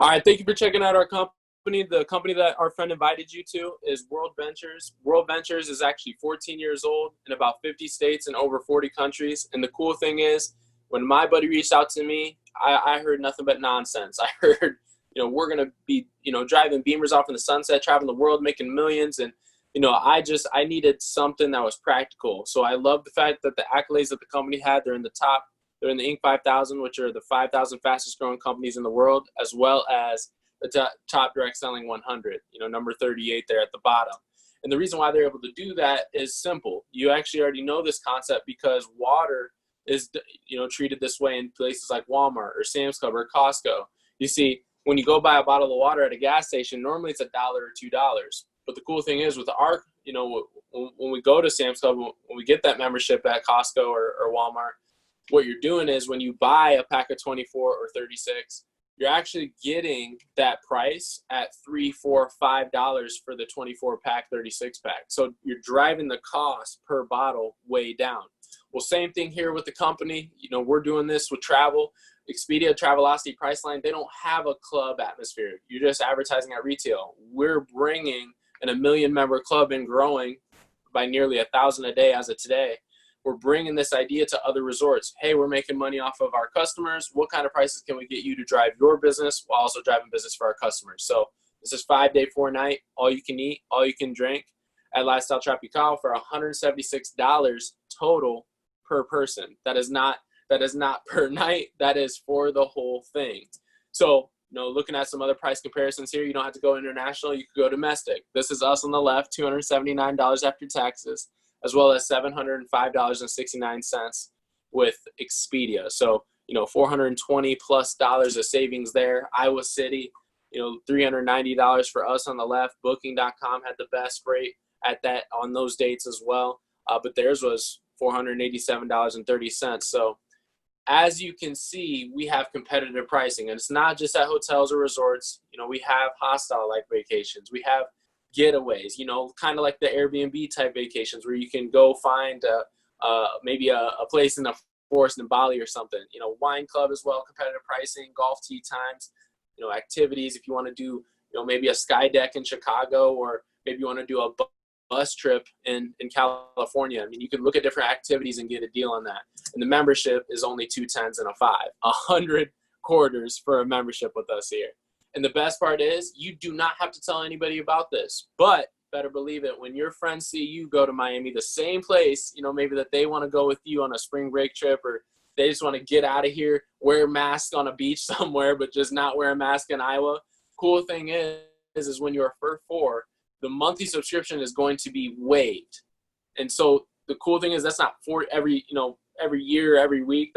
All right, thank you for checking out our company. The company that our friend invited you to is World Ventures. World Ventures is actually 14 years old in about 50 states and over 40 countries. And the cool thing is, when my buddy reached out to me, I heard nothing but nonsense. I heard, we're going to be, driving Beamers off in the sunset, traveling the world, making millions. And, I needed something that was practical. So I love the fact that the accolades that the company had, they're in the top. They're in the Inc. 5000, which are the 5,000 fastest growing companies in the world, as well as the top direct selling 100, number 38 there at the bottom. And the reason why they're able to do that is simple. You actually already know this concept because water is, treated this way in places like Walmart or Sam's Club or Costco. You see, when you go buy a bottle of water at a gas station, normally it's $1 or $2. But the cool thing is with our, when we go to Sam's Club, when we get that membership at Costco or Walmart, what you're doing is when you buy a pack of 24 or 36, you're actually getting that price at $3, $4, $5 for the 24 pack, 36 pack. So you're driving the cost per bottle way down. Well, same thing here with the company. We're doing this with travel. Expedia, Travelocity, Priceline, they don't have a club atmosphere. You're just advertising at retail. We're bringing a 1 million member club and growing by nearly 1,000 a day as of today. We're bringing this idea to other resorts. Hey, we're making money off of our customers. What kind of prices can we get you to drive your business while also driving business for our customers? So this is 5-day, 4-night, all you can eat, all you can drink at Lifestyle Tropical for $176 total per person. That is not per night. That is for the whole thing. So, looking at some other price comparisons here, you don't have to go international. You could go domestic. This is us on the left, $279 after taxes, as well as $705.69 with Expedia. So, $420 plus of savings there. Iowa City, $390 for us on the left. Booking.com had the best rate at that on those dates as well. But theirs was $487.30. So as you can see, we have competitive pricing, and it's not just at hotels or resorts. We have hostel-like vacations. We have getaways, kind of like the Airbnb type vacations where you can go find maybe a place in the forest in Bali or something. Wine club as well, competitive pricing, golf tee times, activities. If you want to do, maybe a sky deck in Chicago, or maybe you want to do a bus trip in California. You can look at different activities and get a deal on that. And the membership is only 2 10s and a 5, 100 quarters for a membership with us here. And the best part is you do not have to tell anybody about this, but better believe it, when your friends see you go to Miami, the same place, maybe that they want to go with you on a spring break trip, or they just want to get out of here, wear a mask on a beach somewhere, but just not wear a mask in Iowa. Cool thing is when you're a 4, the monthly subscription is going to be waived. And so the cool thing is that's not for every year, every week.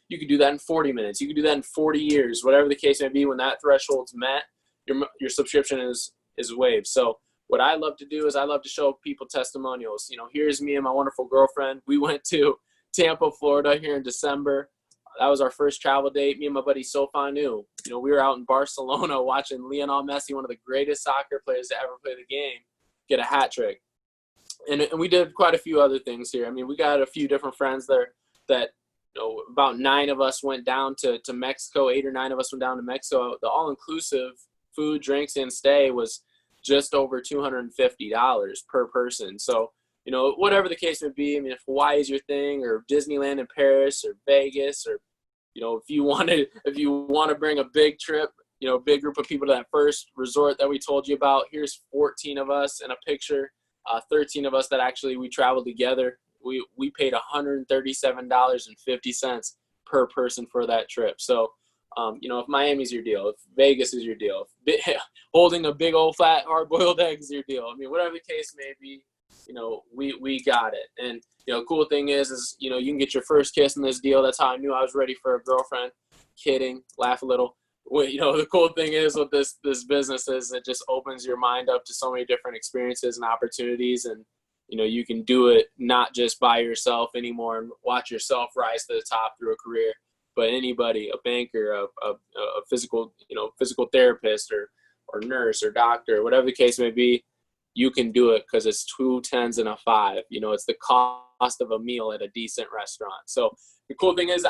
You could do that in 40 minutes. You could do that in 40 years, whatever the case may be. When that threshold's met, your subscription is waived. So what I love to do is I love to show people testimonials. Here's me and my wonderful girlfriend. We went to Tampa, Florida here in December. That was our first travel date. Me and my buddy Sofanu. We were out in Barcelona watching Lionel Messi, one of the greatest soccer players to ever play the game, get a hat trick. And we did quite a few other things here. We got a few different friends there that, about 9 of us went down to Mexico. 8 or 9 of us went down to Mexico. The all-inclusive food, drinks, and stay was just over $250 per person. So, whatever the case may be, if Hawaii is your thing, or Disneyland in Paris, or Vegas, or, if you want to bring a big trip, big group of people to that first resort that we told you about, here's 14 of us in a picture, 13 of us that actually we traveled together. We paid $137.50 per person for that trip. So, if Miami's your deal, if Vegas is your deal, if holding a big old fat hard-boiled egg is your deal, whatever the case may be, we got it. And, cool thing is, you can get your first kiss in this deal. That's how I knew I was ready for a girlfriend. Kidding, laugh a little. Well, the cool thing is with this business is it just opens your mind up to so many different experiences and opportunities. And, you can do it not just by yourself anymore and watch yourself rise to the top through a career, but anybody, a banker, a physical therapist or nurse or doctor, whatever the case may be, you can do it because it's 2 10s and a 5. It's the cost of a meal at a decent restaurant. So the cool thing is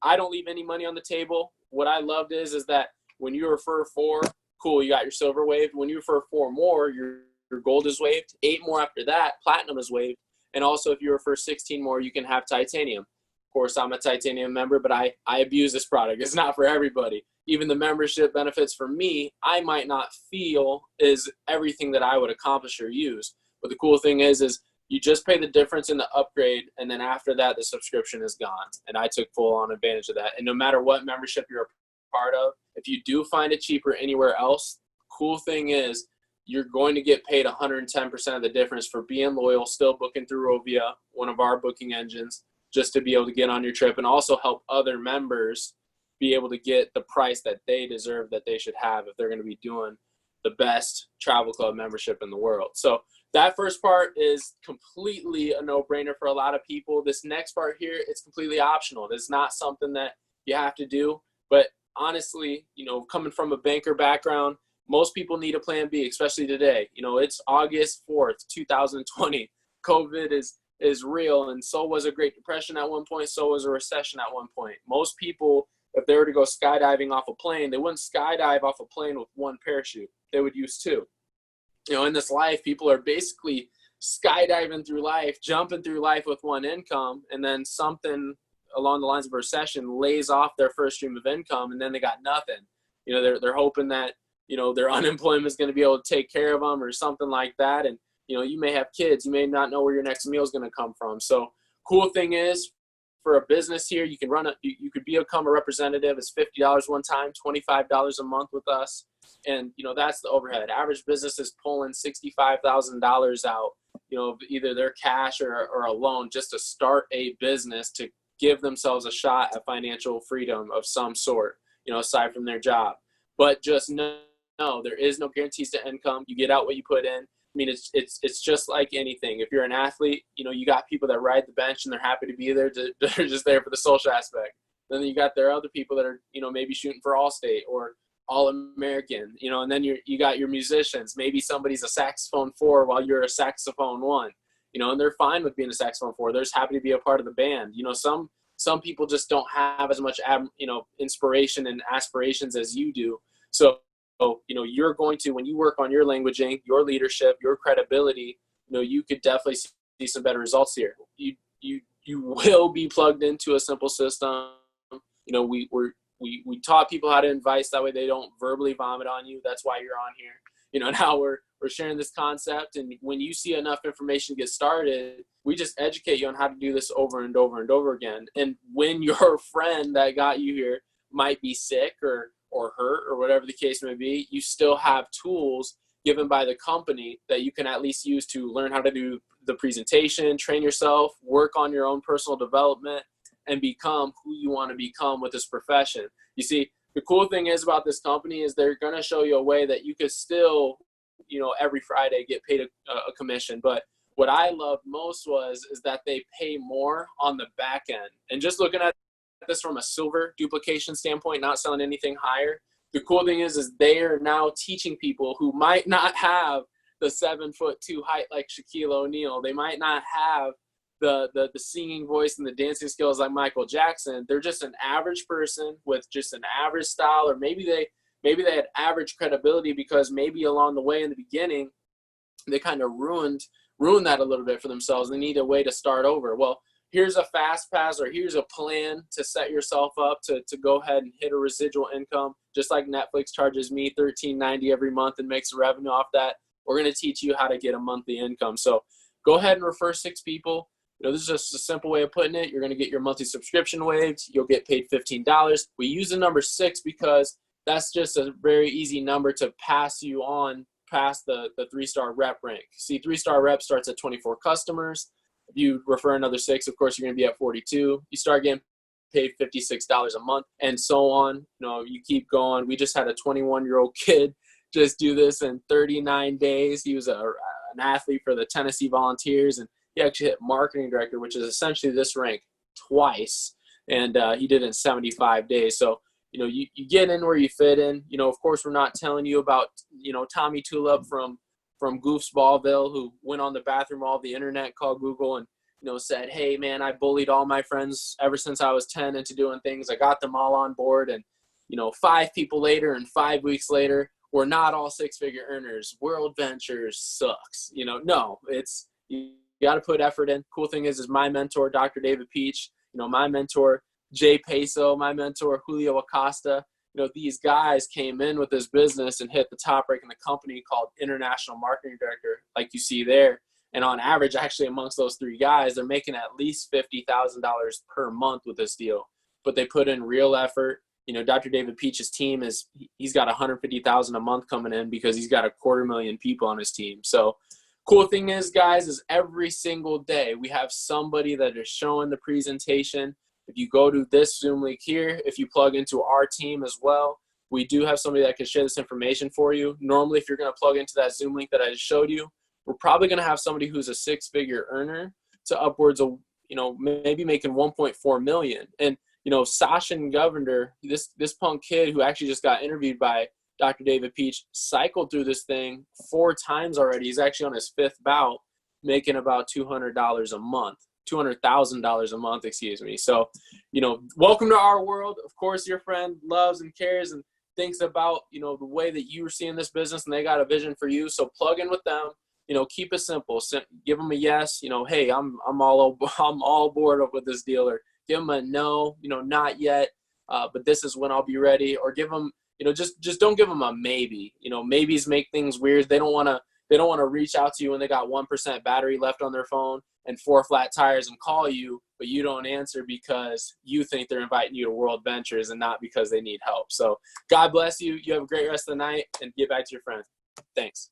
I don't leave any money on the table. What I loved is that When you refer 4, cool, you got your silver waived. When you refer 4 more, your gold is waived. 8 more after that, platinum is waived. And also, if you refer 16 more, you can have titanium. Of course, I'm a titanium member, but I abuse this product. It's not for everybody. Even the membership benefits for me, I might not feel is everything that I would accomplish or use. But the cool thing is you just pay the difference in the upgrade, and then after that, the subscription is gone. And I took full on advantage of that. And no matter what membership you're a part of, if you do find it cheaper anywhere else, cool thing is you're going to get paid 110% of the difference for being loyal, still booking through Rovia, one of our booking engines, just to be able to get on your trip and also help other members be able to get the price that they deserve, that they should have if they're going to be doing the best travel club membership in the world. So that first part is completely a no-brainer for a lot of people. This next part here, it's completely optional. It's not something that you have to do. But honestly, coming from a banker background, most people need a plan B, especially today. It's August 4th, 2020. COVID is real, and so was a Great Depression at one point, so was a recession at one point. Most people, if they were to go skydiving off a plane, they wouldn't skydive off a plane with one parachute. They would use 2. In this life, people are basically skydiving through life, jumping through life with one income, and then something along the lines of a recession lays off their first stream of income, and then they got nothing. They're hoping that, their unemployment is going to be able to take care of them or something like that. And, you may have kids. You may not know where your next meal is going to come from. So cool thing is, for a business here, you can you could become a representative. It's $50 one time, $25 a month with us. And, that's the overhead. Average business is pulling $65,000 out, either their cash or a loan just to start a business to give themselves a shot at financial freedom of some sort, aside from their job. But just know there is no guarantees to income. You get out what you put in. I mean, it's just like anything. If you're an athlete, you got people that ride the bench and they're happy to be there. They're just there for the social aspect. Then you got there other people that are, maybe shooting for All-State or All-American, and then you got your musicians. Maybe somebody's a saxophone 4 while you're a saxophone 1, and they're fine with being a saxophone 4. They're just happy to be a part of the band. Some people just don't have as much, inspiration and aspirations as you do. So, you're going to, when you work on your languaging, your leadership, your credibility, you could definitely see some better results here. You will be plugged into a simple system. We taught people how to invite, that way they don't verbally vomit on you. That's why you're on here. Now we're sharing this concept, and when you see enough information get started, we just educate you on how to do this over and over and over again. And when your friend that got you here might be sick or hurt or whatever the case may be, you still have tools given by the company that you can at least use to learn how to do the presentation, train yourself, work on your own personal development, and become who you want to become with this profession. You see, the cool thing is about this company is they're going to show you a way that you could still, every Friday get paid a commission. But what I loved most is that they pay more on the back end. And just looking at this from a silver duplication standpoint, not selling anything higher, the cool thing is they are now teaching people who might not have the 7'2" height like Shaquille O'Neal. They might not have the singing voice and the dancing skills like Michael Jackson. They're just an average person with just an average style, or maybe they had average credibility because maybe along the way in the beginning they kind of ruined that a little bit for themselves. They need a way to start over. Well, here's a fast pass, or here's a plan to set yourself up to go ahead and hit a residual income, just like Netflix charges me $13.90 every month and makes revenue off that. We're going to teach you how to get a monthly income. So go ahead and refer 6 people. This is just a simple way of putting it. You're going to get your monthly subscription waived. You'll get paid $15. We use the number 6 because that's just a very easy number to pass you on past the 3-star rep rank. See, 3-star rep starts at 24 customers. If you refer another 6, of course, you're going to be at 42. You start getting paid $56 a month and so on. You keep going. We just had a 21-year-old kid just do this in 39 days. He was an athlete for the Tennessee Volunteers, and he actually hit marketing director, which is essentially this rank, twice. And he did it in 75 days. So, you get in where you fit in. Of course, we're not telling you about, Tommy Tulip from Goofs Ballville, who went on the bathroom wall of the internet, called Google, and said, hey man, I bullied all my friends ever since I was 10 into doing things. I got them all on board, and 5 people later and 5 weeks later, we're not all 6-figure earners. World Ventures sucks. No, you got to put effort in. Cool thing is my mentor, Dr. David Peach, my mentor, Jay Peso, my mentor, Julio Acosta, these guys came in with this business and hit the top rank in the company called International Marketing Director, like you see there. And on average, actually amongst those 3 guys, they're making at least $50,000 per month with this deal. But they put in real effort. Dr. David Peach's team he's got $150,000 a month coming in because he's got 250,000 people on his team. So cool thing is, guys, is every single day we have somebody that is showing the presentation. If you go to this Zoom link here, if you plug into our team as well, we do have somebody that can share this information for you. Normally, if you're going to plug into that Zoom link that I just showed you, we're probably going to have somebody who's a 6-figure earner to upwards of, maybe making 1.4 million. And, Sachin Govender, this punk kid who actually just got interviewed by Dr. David Peach, cycled through this thing 4 times already. He's actually on his 5th bout, making about $200,000 a month, excuse me. So, welcome to our world. Of course, your friend loves and cares and thinks about, the way that you were seeing this business, and they got a vision for you. So plug in with them, keep it simple. Give them a yes, hey, I'm all board up with this deal, or give them a no, not yet, but this is when I'll be ready, or give them, just don't give them a maybe. Maybes make things weird. They don't want to reach out to you when they got 1% battery left on their phone and 4 flat tires and call you, but you don't answer because you think they're inviting you to World Ventures and not because they need help. So God bless you. You have a great rest of the night, and get back to your friends. Thanks.